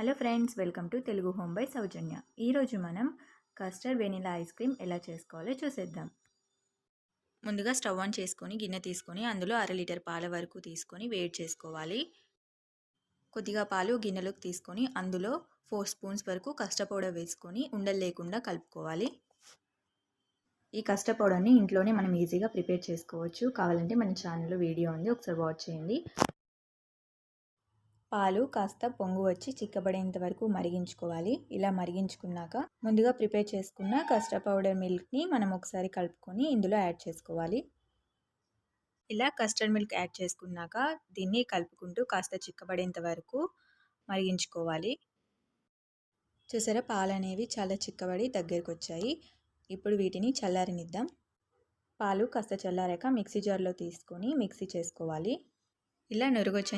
Hello friends, welcome to Telugu home by Soujanya. ఈరోజు మనం custard vanilla ice cream ఎలా చేసుకోవాలో చూసేద్దాం. ముందుగా స్టవ్ ఆన్ చేసుకొని గిన్నె తీసుకొని అందులో 1/2 లీటర్ పాల వరకు తీసుకొని వేడి చేసుకోవాలి. కొద్దిగా పాలు గిన్నెలోకి తీసుకొని అందులో 4 స్పూన్స్ వరకు కస్టర్డ్ పౌడర్ వేసుకొని ఉండలు లేకుండా కలుపుకోవాలి. ఈ కస్టర్డ్ పౌడర్ని ఇంట్లోనే మనం ఈజీగా ప్రిపేర్ చేసుకోవచ్చు. కావాలంటే మన ఛానల్లో వీడియో ఉంది, ఒకసారి వాచ్ చేయండి. పాలు కాస్త పొంగు వచ్చి చిక్కబడేంత వరకు మరిగించుకోవాలి. ఇలా మరిగించుకున్నాక ముందుగా ప్రిపేర్ చేసుకున్న కస్టర్డ్ పౌడర్ మిల్క్ని మనం ఒకసారి కలుపుకొని ఇందులో యాడ్ చేసుకోవాలి. ఇలా కస్టర్డ్ మిల్క్ యాడ్ చేసుకున్నాక దీన్ని కలుపుకుంటూ కాస్త చిక్కబడేంత వరకు మరిగించుకోవాలి. చూసారా, పాలు అనేవి చాలా చిక్కబడి దగ్గరికి వచ్చాయి. ఇప్పుడు వీటిని చల్లారనిద్దాం. పాలు కాస్త చల్లారాక మిక్సీ జార్లో తీసుకొని మిక్సీ చేసుకోవాలి. ఇలా నురుగొచ్చే